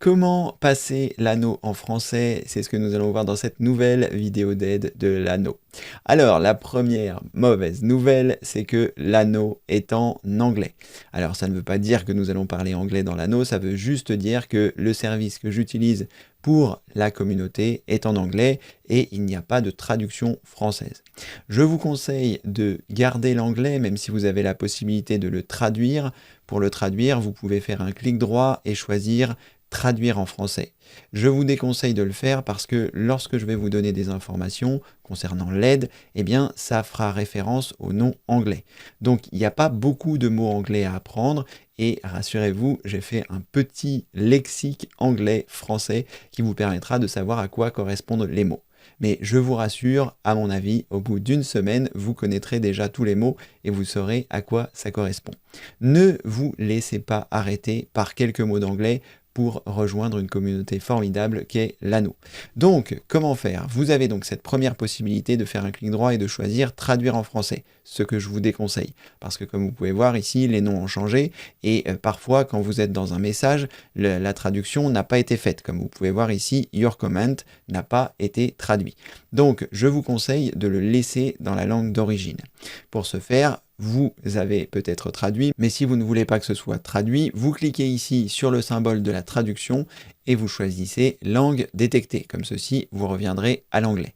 Comment passer l'anneau en français? C'est ce que nous allons voir dans cette nouvelle vidéo d'aide de l'anneau. Alors, la première mauvaise nouvelle, c'est que l'anneau est en anglais. Alors, ça ne veut pas dire que nous allons parler anglais dans l'anneau, ça veut juste dire que le service que j'utilise pour la communauté est en anglais et il n'y a pas de traduction française. Je vous conseille de garder l'anglais, même si vous avez la possibilité de le traduire. Pour le traduire, vous pouvez faire un clic droit et choisir traduire en français. Je vous déconseille de le faire parce que lorsque je vais vous donner des informations concernant l'aide, eh bien ça fera référence au nom anglais. Donc il n'y a pas beaucoup de mots anglais à apprendre et rassurez-vous, j'ai fait un petit lexique anglais-français qui vous permettra de savoir à quoi correspondent les mots. Mais je vous rassure, à mon avis, au bout d'une semaine, vous connaîtrez déjà tous les mots et vous saurez à quoi ça correspond. Ne vous laissez pas arrêter par quelques mots d'anglais pour rejoindre une communauté formidable qu'est l'anneau. Donc, comment faire? Vous avez donc cette première possibilité de faire un clic droit et de choisir traduire en français, ce que je vous déconseille. Parce que comme vous pouvez voir ici, les noms ont changé et parfois quand vous êtes dans un message, la traduction n'a pas été faite. Comme vous pouvez voir ici, your comment n'a pas été traduit. Donc, je vous conseille de le laisser dans la langue d'origine. Pour ce faire, vous avez peut-être traduit, mais si vous ne voulez pas que ce soit traduit, vous cliquez ici sur le symbole de la traduction et vous choisissez langue détectée. Comme ceci, vous reviendrez à l'anglais.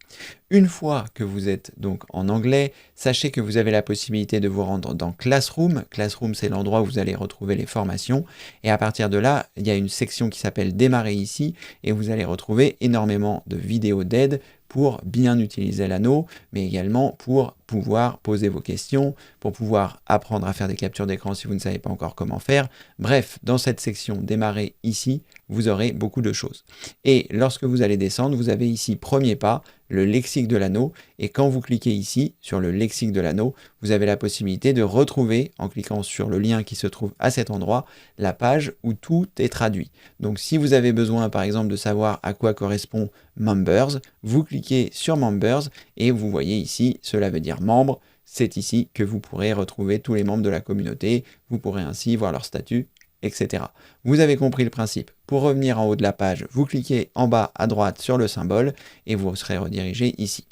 Une fois que vous êtes donc en anglais, sachez que vous avez la possibilité de vous rendre dans Classroom. Classroom, c'est l'endroit où vous allez retrouver les formations. Et à partir de là, il y a une section qui s'appelle Démarrer ici et vous allez retrouver énormément de vidéos d'aide pour bien utiliser l'anneau, mais également pour pouvoir poser vos questions, pour pouvoir apprendre à faire des captures d'écran si vous ne savez pas encore comment faire. Bref, dans cette section Démarrer ici, vous aurez beaucoup de choses. Et lorsque vous allez descendre, vous avez ici premier pas, le lexique de l'anneau, et quand vous cliquez ici sur le lexique de l'anneau, vous avez la possibilité de retrouver, en cliquant sur le lien qui se trouve à cet endroit, la page où tout est traduit. Donc si vous avez besoin par exemple de savoir à quoi correspond Members, vous cliquez sur Members et vous voyez ici, cela veut dire membre, c'est ici que vous pourrez retrouver tous les membres de la communauté, vous pourrez ainsi voir leur statut, etc. Vous avez compris le principe. Pour revenir en haut de la page, vous cliquez en bas à droite sur le symbole et vous serez redirigé ici.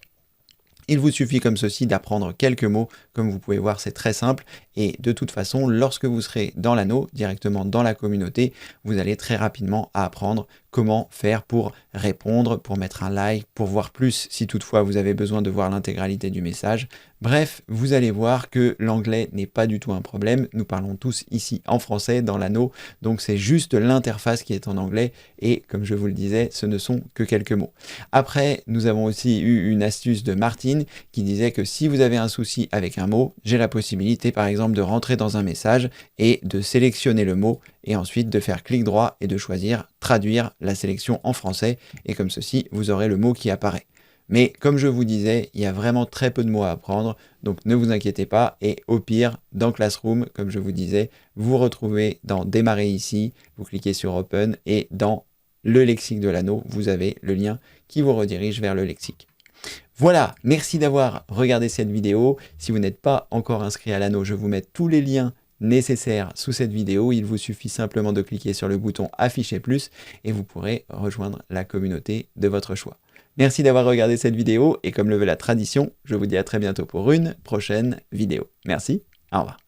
Il vous suffit comme ceci d'apprendre quelques mots, comme vous pouvez voir c'est très simple et de toute façon lorsque vous serez dans l'anneau, directement dans la communauté, vous allez très rapidement apprendre comment faire pour répondre, pour mettre un like, pour voir plus si toutefois vous avez besoin de voir l'intégralité du message. Bref, vous allez voir que l'anglais n'est pas du tout un problème, nous parlons tous ici en français dans l'anneau, donc c'est juste l'interface qui est en anglais et comme je vous le disais, ce ne sont que quelques mots. Après, nous avons aussi eu une astuce de Martine qui disait que si vous avez un souci avec un mot, j'ai la possibilité par exemple de rentrer dans un message et de sélectionner le mot et ensuite de faire clic droit et de choisir traduire la sélection en français et comme ceci vous aurez le mot qui apparaît. Mais comme je vous disais, il y a vraiment très peu de mots à apprendre, donc ne vous inquiétez pas et au pire, dans Classroom, comme je vous disais, vous retrouvez dans Démarrer ici, vous cliquez sur Open et dans le lexique de l'anneau, vous avez le lien qui vous redirige vers le lexique. Voilà, merci d'avoir regardé cette vidéo. Si vous n'êtes pas encore inscrit à l'anneau, je vous mets tous les liens nécessaires sous cette vidéo. Il vous suffit simplement de cliquer sur le bouton Afficher plus et vous pourrez rejoindre la communauté de votre choix. Merci d'avoir regardé cette vidéo et comme le veut la tradition, je vous dis à très bientôt pour une prochaine vidéo. Merci, au revoir.